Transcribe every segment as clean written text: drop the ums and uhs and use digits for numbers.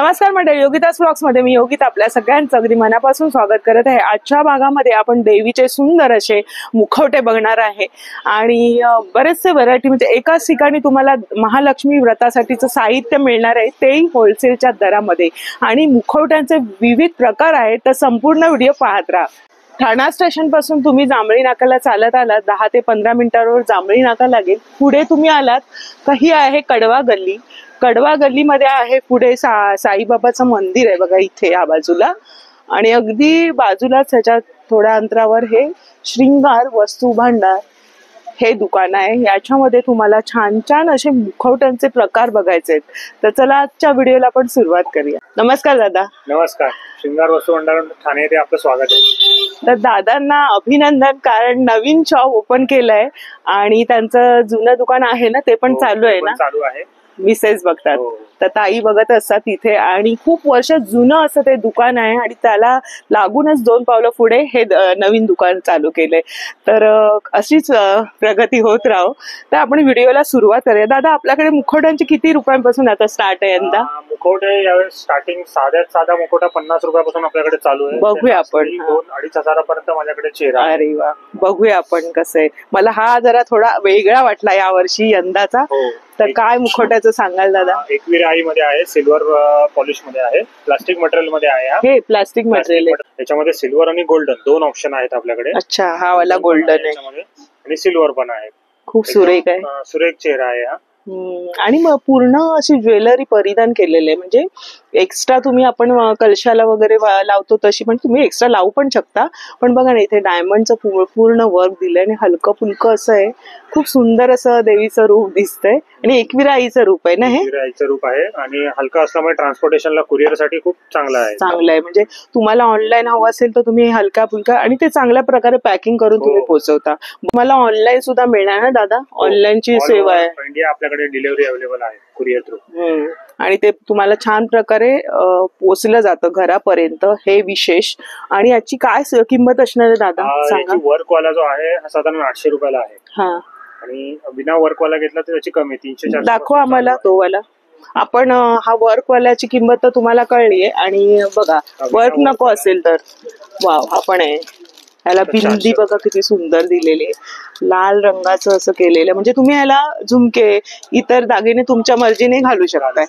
नमस्कार मंडळी, योगितास व्लॉग्स मध्ये मी योगिता आपल्या सगळ्यांचं अगदी मनापासून स्वागत करत आहे। आजच्या भागामध्ये आपण देवीचे सुंदर असे मुखवटे बघणार आहे आणि बरेचसे व्हरायटी म्हणजे एकाच ठिकाणी तुम्हाला महालक्ष्मी व्रतासाठीचं साहित्य मिळणार आहे, तेही होलसेलच्या दरामध्ये आणि मुखवट्यांचे विविध प्रकार आहेत। तर संपूर्ण व्हिडिओ पाहत राहा। ठाणा स्टेशन पासून तुम्ही जांभळी नाकाला चालत आलात 10 ते 15 मिनिटांवर जांभळी नाका लागेल। पुढे तुम्ही आलात का ही आहे कडवा गल्ली। कडवा गल्लीमध्ये आहे पुढे साईबाबाचं मंदिर आहे बघा इथे या बाजूला, आणि अगदी बाजूलाच ह्याच्या थोड्या अंतरावर हे श्रृंगार वस्तू भांडार हे दुकान आहे। याच्यामध्ये तुम्हाला छान छान असे मुखवट्यांचे प्रकार बघायचे आहेत। तर चला आजच्या व्हिडिओला आपण सुरुवात करूया। नमस्कार दादा। नमस्कार। श्रृंगार वस्तू भांडार ठाणे येथे आपलं स्वागत आहे। तर दादांना अभिनंदन, कारण नवीन शॉप ओपन केलंय आणि त्यांचं जुनं दुकान आहे ना ते पण चालू आहे ना? चालू आहे। मिसेस बघतात तर ताई बघत असतात तिथे, आणि खूप वर्ष जुनं असं ते दुकान आहे आणि त्याला लागूनच 2 पावलं पुढे हे नवीन दुकान चालू केलंय। तर अशीच प्रगती होत राहो। तर आपण व्हिडिओला सुरुवात करूया। दादा, आपल्याकडे मुखवट्यांची किती रुपयांपासून आता स्टार्ट आहे यंदा? मुखवटे यावेळेस स्टार्टिंग साधा मुखवटा 50 रुपयापासून आपल्याकडे चालू आहे। बघूया आपण 2-2.5 हजारापर्यंत माझ्याकडे चेहरा। अरे वा, बघूया आपण कसं आहे। मला हा जरा थोडा वेगळा वाटला या वर्षी यंदाचा। तर काय मुखवट्याचं सांगाल दादा? एकविरा आई मध्ये आहे, सिल्वर पॉलिश मध्ये आहे, प्लास्टिक मटेरियल मध्ये आहे। हे प्लास्टिक मटेरियल आहे, त्याच्यामध्ये सिल्वर आणि गोल्डन 2 ऑप्शन आहेत आपल्याकडे। अच्छा, हा वाला गोल्डन आहे आणि सिल्वर पण आहे। खूप सुरेख आहे, सुरेख चेहरा आहे हा। आणि मग पूर्ण अशी ज्वेलरी परिधान केलेले, म्हणजे एक्स्ट्रा तुम्ही आपण कलशाला वगैरे लावतो तशी पण तुम्ही एक्स्ट्रा लावू पण शकता। पण बघा ना, इथे डायमंडचं पूर्ण वर्क दिलंय आणि हलकं फुलकं असं आहे। खूप सुंदर असं देवीचं रूप दिसतंय आणि एकविरा आईचं रूप आहे ना हे? एकविरा आईचं रूप आहे आणि हलका असल्यामुळे ट्रान्सपोर्टेशनला कुरिअर साठी खूप चांगलं आहे। म्हणजे तुम्हाला ऑनलाईन हवं असेल तर तुम्ही हलका फुलका आणि ते चांगल्या प्रकारे पॅकिंग करून तुम्ही पोहोचवता। मला ऑनलाईन सुद्धा मिळणार ना दादा? ऑनलाईनची सेवा आहे इंडिया आपल्याकडे डिलिव्हरी अवेलेबल आहे कुरिअर थ्रू, आणि ते तुम्हाला छान प्रकारे पोहोचलं जातं घरापर्यंत, हे विशेष। आणि याची काय किंमत असणार आहे दादा सांगा? वर्क वाला जो आहे हा साधारण 800 रुपयाला आहे। हा, आणि बिना वर्क वाला घेतला तर त्याची कमी 300-400 दाखवा आम्हाला तो वाला। आपण हा वर्क वाल्याची किंमत तर तुम्हाला कळली आहे, आणि बघा वर्क नको असेल तर वाव, हा पण आहे। ह्याला बिंदी बघा किती सुंदर दिलेली आहे, लाल रंगाचं असं केलेलं, म्हणजे तुम्ही ह्याला झुमके इतर दागिने तुमच्या मर्जीने घालू शकताय।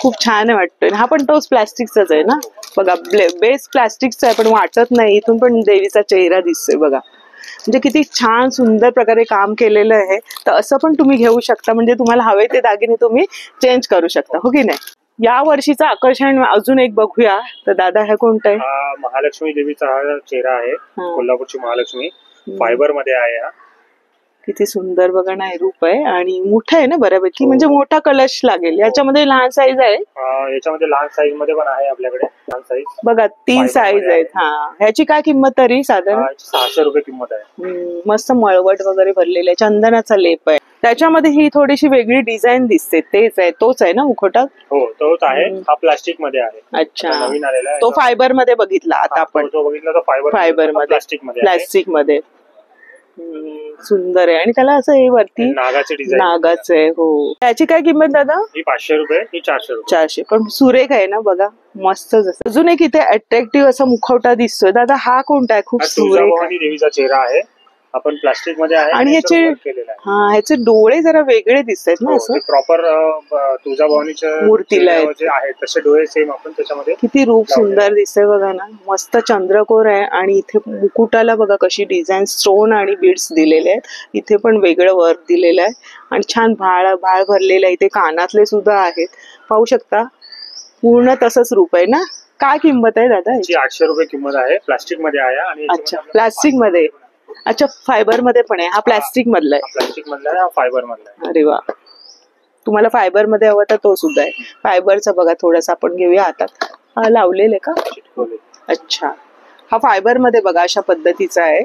खूप छान वाटतोय। हा पण तोच प्लास्टिकचाच आहे ना? बघा बेस प्लास्टिकचा आहे, पण वाटत नाही, इथून पण देवीचा चेहरा दिसतोय बघा। म्हणजे किती छान सुंदर प्रकारे काम केलेलं आहे। तर असं पण तुम्ही घेऊ शकता, म्हणजे तुम्हाला हवे ते दागिने तुम्ही चेंज करू शकता, हो की नाही? या वर्षीचं आकर्षण अजून एक बघूया। तर दादा हे कोणतं आहे? महालक्ष्मी देवीचा हा चेहरा आहे, कोल्हापूरची महालक्ष्मी, फायबर मध्ये आहे हा। किती सुंदर बघा ना, हे रूप आहे आणि मोठं आहे ना बऱ्यापैकी, म्हणजे मोठा कलश लागेल। याच्यामध्ये लहान साईज आहे? याच्यामध्ये लहान साईज मध्ये पण आहे आपल्याकडे, लहान साईज बघा 3 साईज आहेत। हा, ह्याची काय किंमत तरी साधारण? 600 रुपये किंमत आहे। मस्त मळवट वगैरे भरलेलं आहे, चंदनाचा लेप आहे त्याच्यामध्ये। ही थोडीशी वेगळी डिझाईन दिसते, तेच आहे, तोच आहे ना मुखवटा? हो, तोच आहे। हा प्लास्टिक मध्ये आहे। अच्छा, नवीन आलेला आहे तो फायबर मध्ये बघितला आता आपण? तो बघितला तो फायबर मध्ये, प्लास्टिक मध्ये सुंदर आहे। आणि त्याला असं हे वरती नागाचे डिझाईन, नागाचं आहे। हो, त्याची काय किंमत दादा? ही 500 रुपये, ही 400 रुपये। 400, पण सुरेख आहे ना बघा, मस्त। अजून एक इथे अट्रॅक्टिव्ह असा मुखवटा दिसतोय दादा, हा कोणता आहे? खूप सुरेख आहे, देवीचा चेहरा आहे, आपण प्लास्टिक मध्ये आहे आणि ह्याचे डोळे जरा वेगळे दिसत आहेत ना, असं प्रॉपर तुळजाभवानीच्या मूर्तीला आहे तसे डोळे सेम आपण त्याच्यामध्ये। किती रूप सुंदर दिसतंय बघा ना, मस्त चंद्रकोर आहे। आणि इथे मुकुटाला बघा कशी डिझाईन, स्टोन आणि बीड्स दिलेले आहेत। इथे पण वेगळं वर्क दिलेलं आहे आणि छान भाळ भरलेलं आहे। इथे कानातले सुद्धा आहेत, पाहू शकता। पूर्ण तसंच रूप आहे ना? काय किंमत आहे दादा याची? 800 रुपये किंमत आहे, प्लास्टिक मध्ये आहे। आणि अच्छा, प्लास्टिक मध्ये, अच्छा फायबर मध्ये पण आहे? हा प्लास्टिक मधला आहे? प्लास्टिक मधला आहे, हा फायबर मधला आहे। अरे वा, तुम्हाला फायबर मध्ये हवं तर तो सुद्धा आहे। फायबरचा बघा थोडासा आपण घेऊया हातात, हा लावलेला आहे का? अच्छा, हा फायबर मध्ये बघा अशा पद्धतीचा आहे।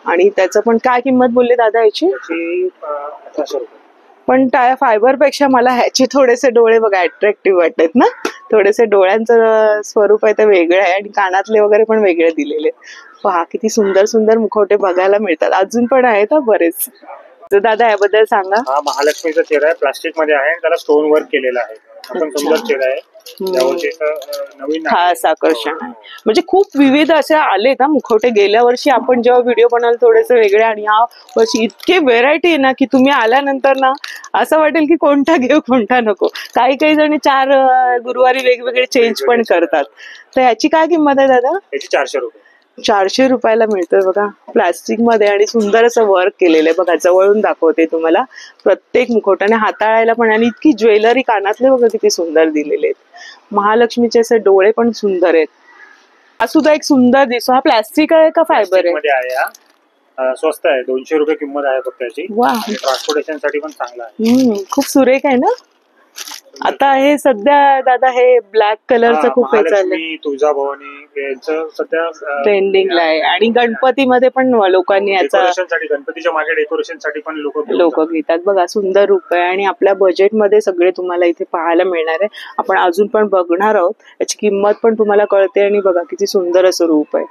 आणि त्याचं पण काय किंमत बोलले दादा याची? 1800 रुपये। पण त्या फायबर पेक्षा मला ह्याचे थोडेसे डोळे बघा अट्रॅक्टिव्ह वाटतात ना, थोडेसे डोळ्यांचं स्वरूप आहे ते वेगळं आहे आणि कानातले वगैरे पण वेगळे दिलेले। पहा किती सुंदर सुंदर मुखवटे बघायला मिळतात, अजून पण आहेत बरेच। तर दादा याबद्दल सांगा। हा महालक्ष्मीचा चेहरा आहे, प्लास्टिक मध्ये आहे, त्याला स्टोन वर्क केलेला आहे। आपण सुंदर चेहरा आहे नवीन खास आकर्षण आहे. म्हणजे खूप विविध असे आले ना मुखवटे. गेल्या वर्षी आपण जेव्हा व्हिडिओ बनवला थोडेसे वेगळे, आणि या वर्षी इतके व्हेरायटी आहे ना की तुम्ही आल्यानंतर ना असं वाटेल की कोणता घेऊ कोणता नको. काही काही जण 4 गुरुवारी वेगवेगळे चेंज पण करतात. तर याची काय किंमत आहे दादा? याची 400 रुपये. 400 रुपयाला मिळतोय बघा, प्लास्टिक मध्ये, आणि सुंदर असं वर्क केलेलं आहे बघा. जवळून दाखवते तुम्हाला प्रत्येक मुखवटाने हाताळायला पण, आणि इतकी ज्वेलरी कानातले बघा किती सुंदर दिलेले आहेत. महालक्ष्मीचे असे डोळे पण सुंदर आहेत. हा सुद्धा एक सुंदर दिसतो. हा प्लास्टिक आहे का फायबर आहे? मध्ये आहे. हा स्वस्त आहे, 200 रुपये किंमत आहे फक्त याची. ट्रान्सपोर्टेशन साठी पण चांगला आहे. खूप सुरेख आहे ना. आता हे सध्या दादा हे ब्लॅक कलरचं खूप हे चाललंय, तुळजाभवानी यांचं सध्या ट्रेंडिंगला आहे. आणि गणपतीमध्ये पण लोकांनी याचा, गणपतीच्या मागे डेकोरेशन साठी पण लोक घेतात बघा. सुंदर रूप आहे आणि आपल्या बजेटमध्ये सगळे तुम्हाला इथे पाहायला मिळणार आहे. आपण अजून पण बघणार आहोत, याची किंमत पण तुम्हाला कळते. आणि बघा किती सुंदर असं रूप आहे.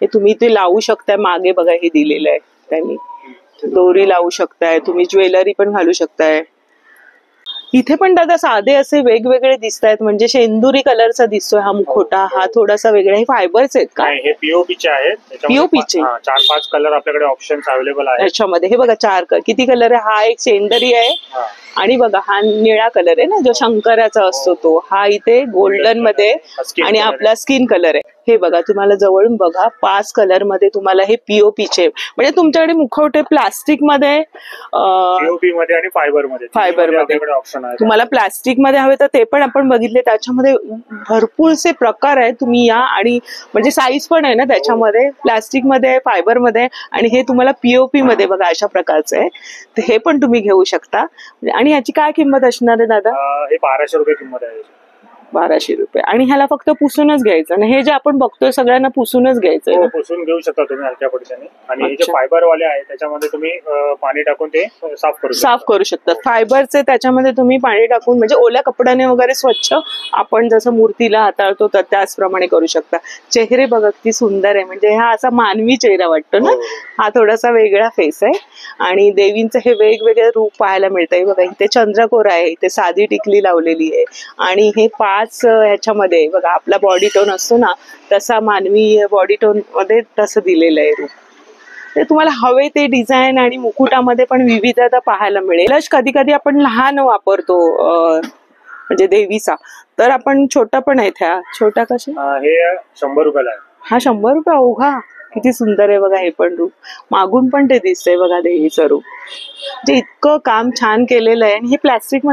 हे तुम्ही इथे लावू शकताय. मागे बघा हे दिलेलं आहे त्यांनी, दोरी लावू शकताय तुम्ही, ज्वेलरी पण घालू शकताय. इथे पण दादा साधे असे वेगवेगळे दिसत आहेत. म्हणजे शेंदुरी कलरचा दिसतोय हा मुखोटा. हा थोडासा वेगळा. हे फायबरचे आहेत का? हे पीओपीचे आहेत. पीओपीचे 4-5 कलर आपल्याकडे ऑप्शन्स अवेलेबल आहेत याच्यामध्ये. हे बघा 4 किती कलर आहे. हा एक शेंदरी आहे, आणि बघा हा निळा कलर आहे ना जो शंकराचा असतो तो. हा इथे गोल्डन मध्ये, आणि आपला स्किन कलर आहे. हे बघा तुम्हाला जवळून बघा 5 कलर मध्ये तुम्हाला हे पीओपीचे. म्हणजे तुमच्याकडे मुखवटे प्लास्टिक मध्ये, पीओपी मध्ये आणि फायबर मध्ये ऑप्शन आहे. तुम्हाला प्लास्टिक मध्ये हवे तर ते पण आपण बघितले. त्याच्यामध्ये भरपूरसे प्रकार आहेत. तुम्ही या, आणि म्हणजे साईज पण आहे ना त्याच्यामध्ये, प्लास्टिक मध्ये, फायबर मध्ये, आणि हे तुम्हाला पीओपी मध्ये बघा अशा प्रकारचं आहे. तर हे पण तुम्ही घेऊ शकता. आणि याची काय किंमत असणार आहे दादा? हे 1200 रुपये किंमत आहे. 1200 रुपये. आणि ह्याला फक्त पुसूनच घ्यायचं. आणि हे जे आपण बघतोय सगळ्यांना पुसूनच घ्यायचं. पुसून घेऊ शकता तुम्ही हलक्या पडशाने. आणि हे जे फायबर वाले आहे त्याच्यामध्ये तुम्ही पाणी टाकून ते साफ करू शकता. फायबरचे त्याच्यामध्ये तुम्ही पाणी टाकून, म्हणजे ओल्या कपड्याने वगैरे स्वच्छ आपण जसं मूर्तीला हाताळतो तर त्याचप्रमाणे करू शकता. चेहरे बघा किती सुंदर आहे. म्हणजे हा असा मानवी चेहरा वाटतो ना. हा थोडासा वेगळा फेस आहे. आणि देवींचं हे वेगवेगळे रूप पाहायला मिळतंय बघा. इथे चंद्रकोर आहे, इथे साधी टिकली लावलेली आहे. आणि हे 5 ह्याच्यामध्ये बघा आपला बॉडी टोन असतो ना तसा मानवी बॉडी टोन मध्ये तसं दिलेलं आहे रूप. ते तुम्हाला हवे ते डिझाईन आणि मुकुटामध्ये पण विविधता पाहायला मिळेल. कधी कधी आपण लहान वापरतो म्हणजे देवीचा, तर आपण छोटा पण आहे. त्या छोटा कसे हे 100 रुपयाला आहे. हा 100 रुपये अवघा. किती सुंदर आहे बघा हे पण रूप. मागून पण ते दिसतंय बघा देवीचं रूप. जे इतकं काम छान केलेलं आहे. आणि हे प्लास्टिक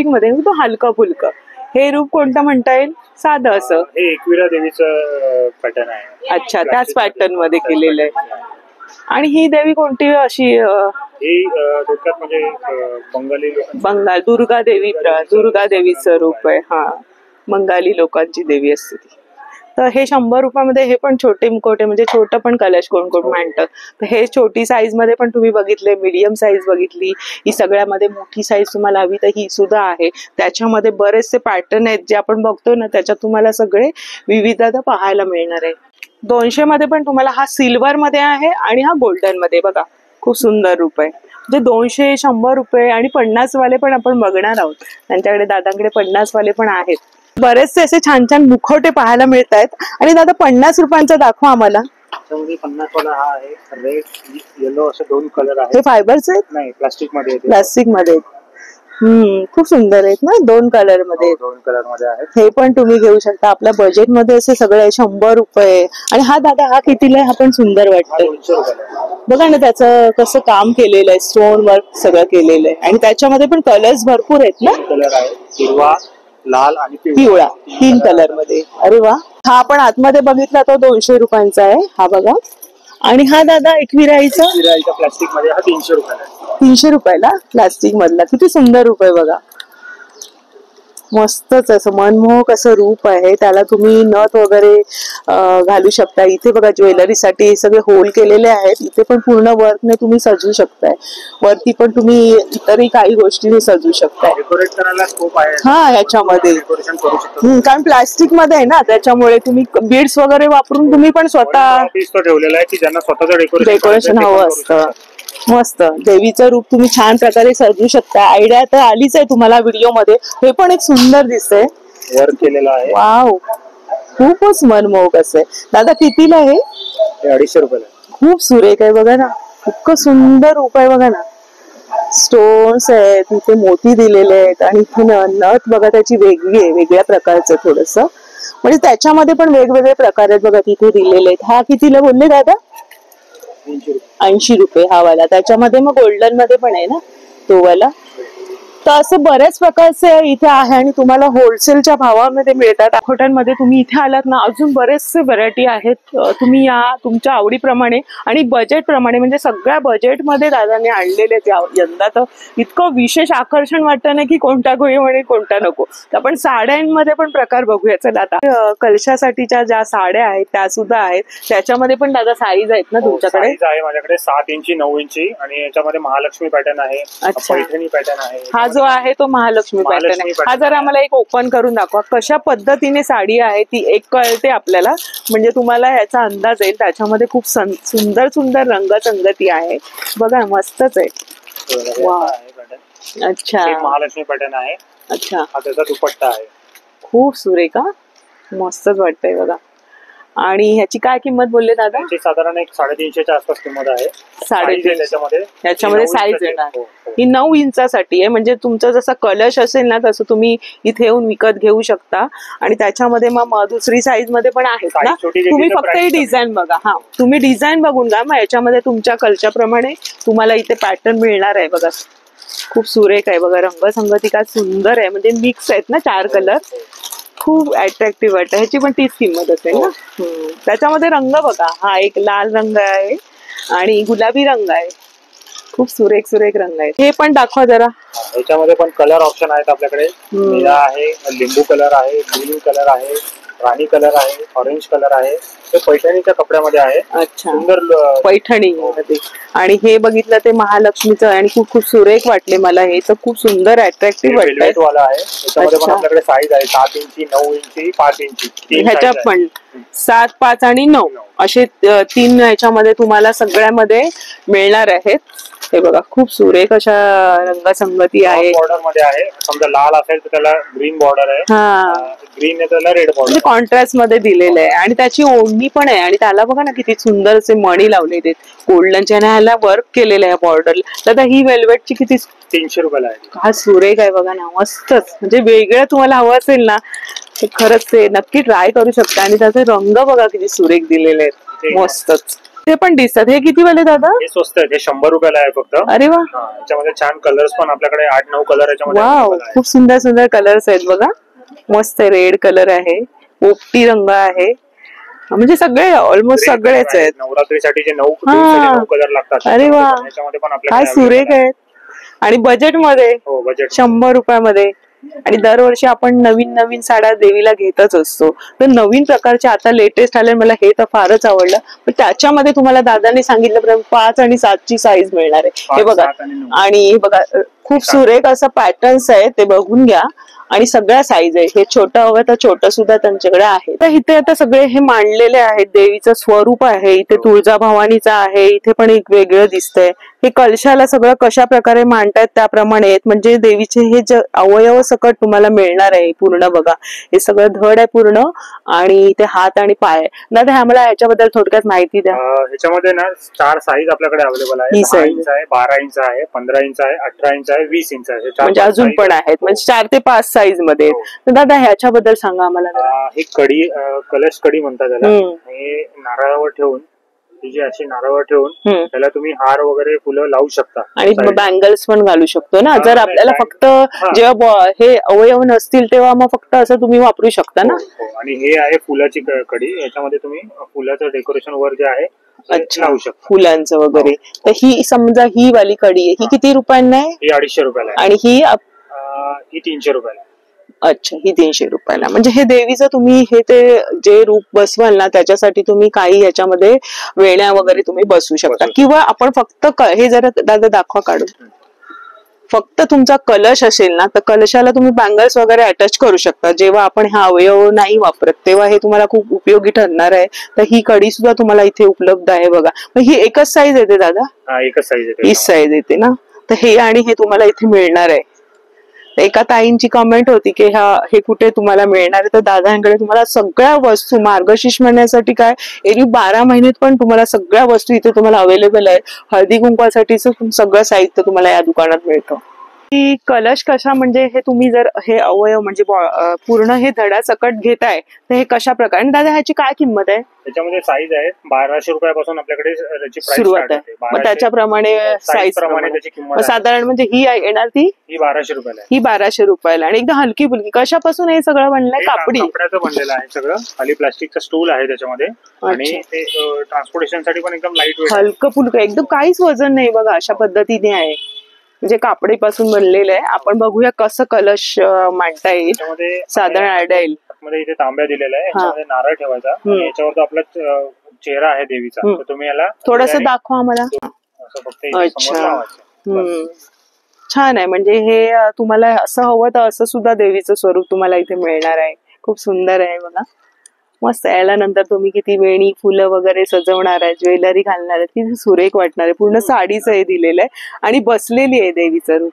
मध्ये तो हलका फुलकं. हे रूप कोणतं म्हणता येईल? साधं असं. हे एकविरा देवीचं पॅटर्न आहे. अच्छा, त्याच पॅटर्न मध्ये केलेलं आहे. आणि ही देवी कोणती अशी? ही थोडक्यात म्हणजे बंगाल दुर्गा देवीचं रूप आहे. हा, बंगाली लोकांची देवी असते ती. तर हे 100 रुपयामध्ये हे पण छोटे मुखवटे, म्हणजे छोटं पण कलश कोण म्हणतं. तर हे छोटी साईज मध्ये पण तुम्ही बघितले, मीडियम साईज बघितली, ही सगळ्यामध्ये मोठी साईज तुम्हाला हवी तर ही सुद्धा आहे. त्याच्यामध्ये बरेचसे पॅटर्न आहेत जे आपण बघतोय ना, त्याच्यात तुम्हाला सगळे विविधता पाहायला मिळणार आहे. 200 मध्ये पण तुम्हाला हा सिल्वर मध्ये आहे, आणि हा गोल्डन मध्ये बघा खूप सुंदर रूप आहे. म्हणजे 200, 100 रुपये आणि 50 वाले पण आपण बघणार आहोत. त्यांच्याकडे दादांकडे 50 वाले पण आहेत. बरेचसे असे छान छान मुखवटे पाहायला मिळत आहेत. आणि दादा 50 रुपयांचा दाखवा आम्हाला. 50 वाला हा आहे, रेड येलो असे 2 कलर आहेत. हे फायबरचे आहेत? नाही, प्लास्टिक मध्ये. खूप सुंदर आहेत ना, 2 कलर मध्ये. 2 कलर मध्ये आहेत. हे पण तुम्ही घेऊ शकता. आपल्या बजेट मध्ये असे सगळे 100 रुपये. आणि हा दादा हा कितीला आहे? हा पण सुंदर वाटतोय. 200 रुपये. बघा ना त्याचं कसं काम केलेलं आहे, स्टोन वर्क सगळं केलेलं आहे. आणि त्याच्यामध्ये पण कलर्स भरपूर आहेत ना. कलर आहे, हिरवा, लाल आणि पिवळा, 3 कलर मध्ये. अरे वा. हा आपण आतमध्ये बघितला तो 200 रुपयांचा आहे. हा बघा. आणि हा दादा एकविराईचा प्लास्टिक मध्ये, हा 300 रुपयाला. 300 रुपयाला प्लास्टिक मधला. किती सुंदर रूप आहे बघा. मस्तच असं मनमोहक असं रूप आहे. त्याला तुम्ही नथ वगैरे घालू शकता. इथे बघा ज्वेलरीसाठी सगळे होल केलेले आहेत. इथे पण पूर्ण वर्कने तुम्ही सजवू शकताय. वरती पण तुम्ही इतरही काही गोष्टीने सजवू शकताय. डेकोरेट करायला स्कोप आहे हा याच्यामध्ये. कारण प्लास्टिक मध्ये आहे ना, त्याच्यामुळे तुम्ही बीड्स वगैरे वापरून तुम्ही पण स्वतः ठेवलेला आहे की ज्यांना स्वतःचं डेकोरेशन हवं असतं. मस्त देवीचं रूप तुम्ही छान प्रकारे सजवू शकता. आयडिया तर आलीच आहे तुम्हाला व्हिडिओ मध्ये. हे पण एक सुंदर दिसतंय, वर्क केलेलं आहे. वाव, खूपच मनमोहक असे. दादा कितीला आहे? 250 रुपयाला. खूप सुरेख आहे बघा ना, इतकं सुंदर रूप आहे बघा ना. स्टोन्स आहेत, इथे मोती दिलेले आहेत आणि इथे नथ बघा त्याची वेगळी आहे, वेगळ्या प्रकारचं थोडस, म्हणजे त्याच्यामध्ये पण वेगवेगळे प्रकार आहेत बघा तिथे दिलेले आहेत. हा कितीला बोलले दादा? 80 रुपये हा वाला. त्याच्यामध्ये मग गोल्डन मध्ये पण आहे ना तो वाला. तर असं बऱ्याच प्रकारचे इथे आहे आणि तुम्हाला होलसेलच्या भावामध्ये मिळतात. हॉटेलमध्ये तुम्ही इथे आलात ना, अजून बरेचसे व्हरायटी आहेत. तुम्ही या तुमच्या आवडीप्रमाणे आणि बजेट प्रमाणे, म्हणजे सगळ्या बजेटमध्ये दादाने आणलेले आहेत. यंदा तर इतकं विशेष आकर्षण वाटतं ना की कोणता घेऊ आणि कोणता नको. तर आपण साड्यांमध्ये पण प्रकार बघूया. चला आता कलशासाठीच्या ज्या साड्या आहेत त्या सुद्धा आहेत. त्याच्यामध्ये पण दादा साईज आहेत ना तुमच्याकडे? साईज आहे माझ्याकडे 7 इंची 9 इंची आणि याच्यामध्ये महालक्ष्मी पॅटर्न आहे, पैठणी पॅटर्न आहे. हा जो आहे तो महालक्ष्मी पॅटर्न आहे. हा जरा आम्हाला एक ओपन करून दाखवा, कशा पद्धतीने साडी आहे ती एक कळते आपल्याला, म्हणजे तुम्हाला याचा अंदाज येईल. त्याच्यामध्ये खूप सुंदर सुंदर रंगसंगती आहे बघा, मस्तच आहे. वा, अच्छा, महालक्ष्मी पॅटर्न आहे. अच्छा, हा त्याचा दुपट्टा आहे. खूप सुरेख, मस्तच वाटतंय बघा. आणि ह्याची काय किंमत बोलले दादा? साधारण एक 350च्या आसपास किंमत आहे. 350. त्याच्यामध्ये साईज येणार. ही 9 इंचासाठी आहे, म्हणजे तुमचा जसा कलश असेल ना तसं तुम्ही इथे येऊन विकत घेऊ शकता. आणि त्याच्यामध्ये मग दुसरी साईज मध्ये पण आहेत ना, तुम्ही फक्त ही डिझाईन बघा. हा, तुम्ही डिझाईन बघून घ्या, मग याच्यामध्ये तुमच्या कलशाप्रमाणे तुम्हाला इथे पॅटर्न मिळणार आहे बघा. खूप सुरेख आहे बघा, रंगसंगती काय सुंदर आहे, म्हणजे मिक्स आहेत ना 4 कलर, खूप अट्रॅक्टिव्ह वाटतं. ह्याची पण तीच किंमत असेल ना. त्याच्यामध्ये रंग बघा, हा एक लाल रंग आहे आणि गुलाबी रंग आहे, खूप सुरेख सुरेख रंग आहे. हे पण दाखवा जरा. याच्यामध्ये पण कलर ऑप्शन आहेत आपल्याकडे. निळा आहे, लिंबू कलर आहे, ग्रीन कलर आहे, राणी कलर आहे, ऑरेंज कलर आहे. ते पैठणीच्या कपड्यामध्ये आहे. अच्छा, सुंदर पैठणी. आणि हे बघितलं ते महालक्ष्मीचं आणि खूप खूप सुरेख वाटले मला. हे तर खूप सुंदर अट्रॅक्टिव्ह वाटतंय. वाला आहे. त्याच्यामध्ये पण आपल्याकडे साईज आहे 7 इंची 9 इंची 5 इंची. ह्याच्या पण 7, 5 आणि 9 असे 3 ह्याच्यामध्ये तुम्हाला सगळ्यामध्ये मिळणार आहेत. हे बघा, खूप सुरेख अशा रंगसंगती आहे. बॉर्डर मध्ये आहे, समजा लाल असेल तर त्याला ग्रीन बॉर्डर आहे, ग्रीन आहे त्याला रेड बॉर्डर, म्हणजे कॉन्ट्रास्ट मध्ये दिलेलं आहे. आणि त्याची ओढणी पण आहे आणि त्याला बघा ना किती सुंदर असे मणी लावलेले गोल्डनच्या, आणि ह्याला वर्क केलेलं आहे बॉर्डर. तर ही वेल्वेटची किती? 300 रुपयाला आहे. हा सुरेख आहे बघा ना, मस्तच. म्हणजे वेगळं तुम्हाला हवं असेल ना तर खरंच ते नक्की ट्राय करू शकता. आणि त्याचे रंग बघा किती सुरेख दिलेले आहेत, मस्तच. ते पण दिसतात. हे किती वाले दादा? हे स्वस्त आहे, हे 100 रुपयाला आहे फक्त. अरे वा, याच्यामध्ये छान कलर्स पण आपल्याकडे 8-9 कलर याच्यामध्ये. वाव, खूप सुंदर सुंदर कलर्स आहेत बघा, मस्त. रेड कलर आहे, पोपटी रंग आहे, म्हणजे सगळे ऑलमोस्ट सगळेच आहेत. नवरात्रीसाठी जे 9 कलर लागतात. अरे वा, त्याच्यामध्ये पण काय सुरेख आहेत. आणि बजेट मध्ये 100 रुपयामध्ये. आणि दरवर्षी आपण नवीन नवीन साड्या देवीला घेतच असतो. तर नवीन प्रकारचे आता लेटेस्ट आले, मला हे तर फारच आवडलं. पण त्याच्यामध्ये तुम्हाला दादाने सांगितलं 5 आणि 7 ची साईज मिळणार आहे. हे बघा, आणि हे बघा खूप सुरेख असं पॅटर्न्स आहे, ते बघून घ्या. आणि सगळ्या साईज आहे. हे छोटं हवं तर छोटं सुद्धा त्यांच्याकडे आहे. तर इथे आता सगळे हे मांडलेले आहेत. देवीचं स्वरूप आहे इथे, तुळजाभवानीचं आहे. इथे पण एक वेगळं दिसतंय. हे कलशाला सगळं कशा प्रकारे मांडतायत त्याप्रमाणे, म्हणजे देवीचे हे जे अवयव सकट तुम्हाला मिळणार आहे पूर्ण बघा. हे सगळं धड आहे पूर्ण, आणि इथे हात आणि पाय. दादा आम्हाला ह्याच्याबद्दल थोडक्यात माहिती द्या. ह्याच्यामध्ये ना 4 साईज आपल्याकडे अवेलेबल आहे. 10 इंच आहे, 12 इंच आहे, 15 इंच आहे, 18 इंच आहे, 20 इंच आहे. म्हणजे अजून पण आहेत, म्हणजे 4 ते 5 साईज मध्ये. तर दादा ह्याच्याबद्दल सांगा आम्हाला. ही कडी, कलश कडी म्हणतात त्याला. हे नारळावर ठेवून, ही जी अशी नारळावर ठेवून त्याला तुम्ही हार वगैरे फुलं लावू शकता. आणि बँगल्स पण घालू शकतो ना, जर आपल्याला फक्त जेव्हा हे अवयव नसतील तेव्हा मग फक्त असं तुम्ही वापरू शकता ना. आणि हे आहे फुलाची कडी, याच्यामध्ये तुम्ही फुलाचं डेकोरेशन वर जे आहे लावू शकता, फुलांचं वगैरे. तर ही समजा ही वाली कडी आहे, ही किती रुपयांना आहे? ही 250 रुपयाला आहे. आणि ही 300 रुपयाला. अच्छा, ही 300 रुपयाला. म्हणजे हे देवीचं तुम्ही हे ते जे रूप बसवाल ना त्याच्यासाठी तुम्ही काही ह्याच्यामध्ये वेण्या वगैरे तुम्ही बसवू शकता. किंवा आपण फक्त हे जरा दादा दाखवा काढून. फक्त तुमचा कलश असेल ना तर कलशाला तुम्ही बँगल्स वगैरे अटॅच करू शकता. जेव्हा आपण हा अवयव नाही वापरत तेव्हा हे तुम्हाला खूप उपयोगी ठरणार आहे. तर ही कडी सुद्धा तुम्हाला इथे उपलब्ध आहे बघा. मग ही एकच साईज येते दादा? एकच साईज येते. हीच साईज येते ना. तर हे आणि हे तुम्हाला इथे मिळणार आहे. एका ताईंची कमेंट होती की हे कुठे तुम्हाला मिळणार आहे. तर दादांकडे तुम्हाला सगळ्या वस्तू मार्गशीर्ष महिन्यासाठी काय एरवी 12 महिन्यात पण तुम्हाला सगळ्या वस्तू इथे तुम्हाला अवेलेबल आहे. हळदी कुंकवासाठीच सगळं साहित्य तुम्हाला या दुकानात मिळतं. की कलश कशा म्हणजे हे तुम्ही जर हे अवयव म्हणजे पूर्ण हे धडासकट घेताय तर हे कशा प्रकारे? आणि दादा ह्याची काय किंमत आहे? त्याच्यामध्ये साईज आहे 1200 रुपयापासून आपल्याकडे त्याची प्राइस सुरुवात आहे. मग त्याच्याप्रमाणे साईज प्रमाणे त्याची किंमत साधारण म्हणजे ही येणार ती ही 1200 रुपयाला. ही 1200 रुपयाला. आणि एकदम हलकी फुलकी. कशापासून हे सगळं बनलंय? कपड्याचं बनलेलं आहे सगळं. खाली प्लास्टिकचा स्टूल आहे त्याच्यामध्ये आणि ते ट्रान्सपोर्टेशन साठी पण एकदम लाईट वेट हलकं फुलकं एकदम काहीच वजन नाही बघा. अशा पद्धतीने आहे म्हणजे कापडीपासून बनलेलं आहे. आपण बघूया कसं कलश मांडता येईल. साधारण आयडिया येईल. मध्ये इथे तांब्या दिलेला आहे. याच्यामध्ये नारळ ठेवायचा. याच्यावर तो आपला चेहरा आहे देवीचा. तर तुम्ही याला थोडस दाखवा मला. अच्छा छान आहे. म्हणजे हे तुम्हाला असं हवं तर असं सुद्धा देवीचं स्वरूप तुम्हाला इथे मिळणार आहे. खूप सुंदर आहे बघा. मस्त. याला नंतर तुम्ही किती वेणी फुलं वगैरे सजवणार आहे, ज्वेलरी घालणार आहे, किती सुरेख वाटणार आहे. पूर्ण साडीचं हे दिलेलं आहे आणि बसलेली आहे देवीचं रूप.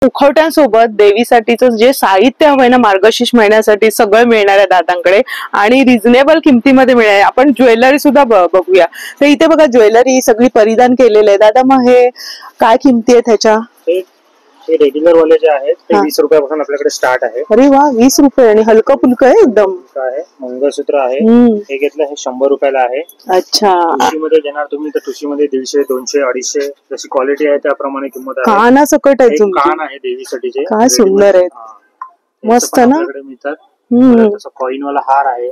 मुखवट्यांसोबत देवीसाठीचं जे साहित्य हवंय ना मार्गशीर्ष महिन्यासाठी सगळं मिळणार आहे दादांकडे आणि रिझनेबल किमतीमध्ये मिळणार आहे. आपण ज्वेलरी सुद्धा बघूया. तर इथे बघा ज्वेलरी सगळी परिधान केलेलं आहे. दादा मग हे काय किमती आहेत ह्याच्या? हे रेग्युलर वाले जे आहेत ते 20 रुपयापासून आपल्याकडे स्टार्ट आहे. अरे वा 20 रुपये. आणि हलकं फुलकं आहे एकदम. मंगळसूत्र आहे हे घेतलं हे 100 रुपयाला आहे. अच्छा. ठुशीमध्ये घेणार तुम्ही तर ठुशीमध्ये 150 200 250 जशी क्वालिटी आहे त्याप्रमाणे किंमत आहे. काना सकट आहे तुमची. कान आहे देवीसाठीचे. काय सुंदर आहे. मस्त ना. मिळतात. कॉइन वाला हार आहे.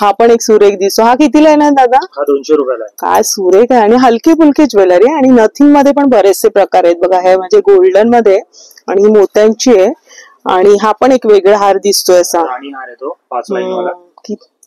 हा पण एक सुरेख दिसतो. हा कितीला आहे ना दादा? हा 200 रुपयाला आहे. काय सुरेख आहे. आणि हलकी फुलकी ज्वेलरी आणि नथिंग मध्ये पण बरेचसे प्रकार आहेत बघा. हे म्हणजे गोल्डन मध्ये आणि मोत्यांची आहे. आणि हा पण एक वेगळा हार दिसतोय असा. राणी हार आहे तो 5 लाईन वाला.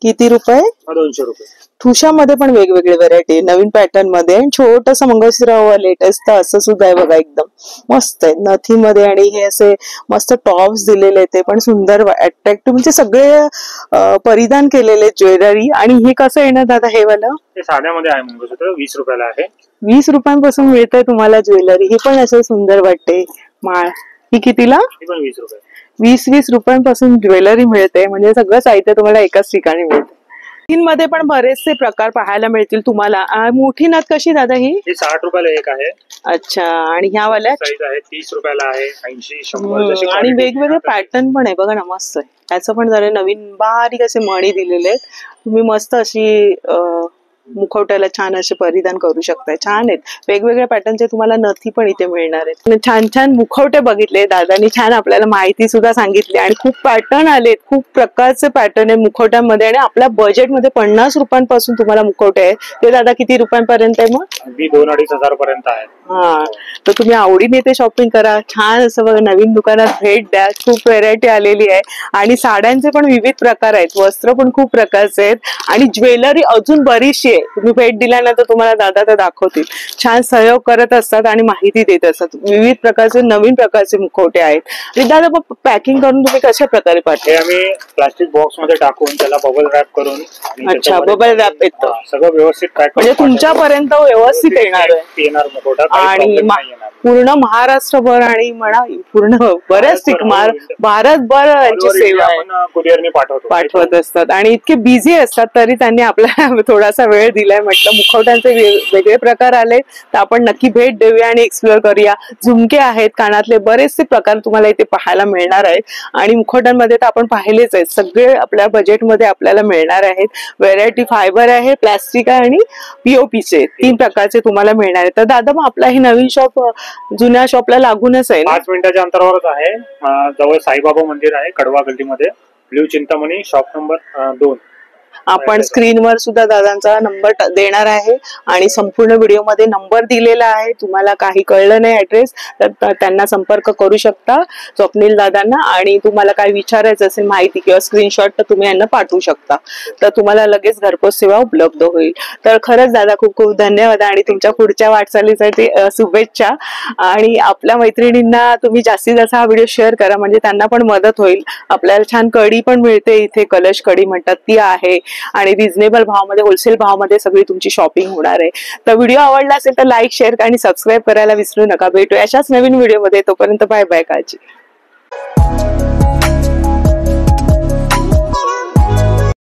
किती रुपये? 200 रुपये. ठुशामध्ये पण वेगवेगळे व्हरायटी नवीन पॅटर्न मध्ये. छोटस मंगळसूत्र लेटेस्ट असं सुद्धा आहे बघा. एकदम मस्त आहे नथी मध्ये. आणि हे असे मस्त टॉप्स दिलेले आहेत ते पण सुंदर अट्रॅक्टिव्ह म्हणजे सगळे परिधान केलेले ज्वेलरी. आणि हे कसं येणार दादा हे वाला? ते साध्यामध्ये आहे मंगळसूत्र 20 रुपयाला आहे. 20 रुपयांपासून मिळतंय तुम्हाला ज्वेलरी. हे पण असं सुंदर वाटते. माळ ही कितीला? ही पण 20 रुपये. 20 रुपयांपासून ज्वेलरी मिळते. म्हणजे सगळं साहित्य तुम्हाला एकाच ठिकाणी मिळतं. मध्ये पण बरेचसे प्रकार पाहायला मिळतील तुम्हाला. मोठी नथ कशी दादा ही? 60 रुपयाला एक आहे. अच्छा. आणि ह्या वाल्या साईज आहे 30 रुपयाला आहे 80 100. आणि वेगवेगळे पॅटर्न पण आहे बघा ना. मस्त आहे. त्याचं पण जरा नवीन बारीक असे मणी दिलेले आहेत. तुम्ही मस्त अशी मुखवट्याला छान असे परिधान करू शकताय. छान आहेत. वेगवेगळ्या पॅटर्नचे तुम्हाला नथी पण इथे मिळणार आहेत. छान छान मुखवटे बघितले दादानी. छान आपल्याला माहिती सुद्धा सांगितली आणि खूप पॅटर्न आलेत. खूप प्रकारचे पॅटर्न आहेत मुखवट्यामध्ये. आणि आपल्या बजेटमध्ये 50 रुपयांपासून तुम्हाला मुखवटे आहेत. ते दादा किती रुपयांपर्यंत आहे मग? अगदी 2-2.5 हजार पर्यंत आहे. हा. तर तुम्ही आवडीने ते शॉपिंग करा. छान असं बघा नवीन दुकानात भेट द्या. खूप व्हेरायटी आलेली आहे. आणि साड्यांचे पण विविध प्रकार आहेत. वस्त्र पण खूप प्रकारचे आहेत. आणि ज्वेलरी अजून बरीचशी. तुम्ही भेट दिल्यानंतर तुम्हाला दादा ते दाखवतील. छान सहयोग करत असतात आणि माहिती देत असतात. विविध प्रकारचे नवीन प्रकारचे मुखवटे आहेत. आणि दादा पॅकिंग करून तुम्ही कशा प्रकारे पाठवता? आम्ही प्लास्टिक बॉक्स मध्ये टाकून त्याला बबल रॅप करून. अच्छा बबल रॅप येतं. सगळं व्यवस्थित पॅक म्हणजे तुमच्यापर्यंत व्यवस्थित येणार मुखवटा. आणि पूर्ण महाराष्ट्रभर आणि म्हणा पूर्ण बऱ्याच भारतभर यांची सेवा कुरिअरने पाठवत असतात. आणि इतके बिझी असतात तरी त्यांनी आपल्याला थोडासा वेळ दिलाय. म्हटलं मुखवट्यांचे वेगळे प्रकार आले तर आपण नक्की भेट देऊया आणि एक्सप्लोअर करूया. झुमके आहेत, कानातले बरेचसे प्रकार तुम्हाला इथे पाहायला मिळणार आहेत. आणि मुखवट्यांमध्ये तर आपण पाहिलेच आहेत. सगळे आपल्या बजेटमध्ये आपल्याला मिळणार आहेत. व्हेरायटी फायबर आहे, प्लास्टिक आहे आणि पीओपीचे 3 प्रकारचे तुम्हाला मिळणार आहेत. तर दादा मग आपला ही नवीन शॉप जुन्या शॉपला लागूनच आहे. 5 मिनिटाच्या अंतरावरच आहे. जवळ साईबाबा मंदिर आहे कडवा गल्लीमध्ये. Blue Chintamani shop number 2. आपण स्क्रीनवर सुद्धा दादांचा नंबर देणार आहे आणि संपूर्ण व्हिडिओमध्ये नंबर दिलेला आहे. तुम्हाला काही कळलं नाही ऍड्रेस तर त्यांना संपर्क करू शकता स्वप्नील दादांना, आणि तुम्हाला काय विचारायचं असेल माहिती किंवा स्क्रीनशॉट तर तुम्ही यांना पाठवू शकता, तर तुम्हाला लगेच घरपोच सेवा उपलब्ध होईल. तर खरंच दादा खूप खूप धन्यवाद आणि तुमच्या पुढच्या वाटचालीसाठी शुभेच्छा. आणि आपल्या मैत्रिणींना तुम्ही जास्तीत जास्त हा व्हिडिओ शेअर करा म्हणजे त्यांना पण मदत होईल. आपल्याला छान कढी पण मिळते इथे, कलश कढी म्हणतात ती आहे आणि रिझनेबल भावामध्ये होलसेल भावामध्ये सगळी तुमची शॉपिंग होणार आहे. तर व्हिडिओ आवडला असेल तर लाईक शेअर आणि सबस्क्राईब करायला विसरू नका. भेटू अशाच नवीन व्हिडिओमध्ये, तोपर्यंत बाय बाय, काळजी.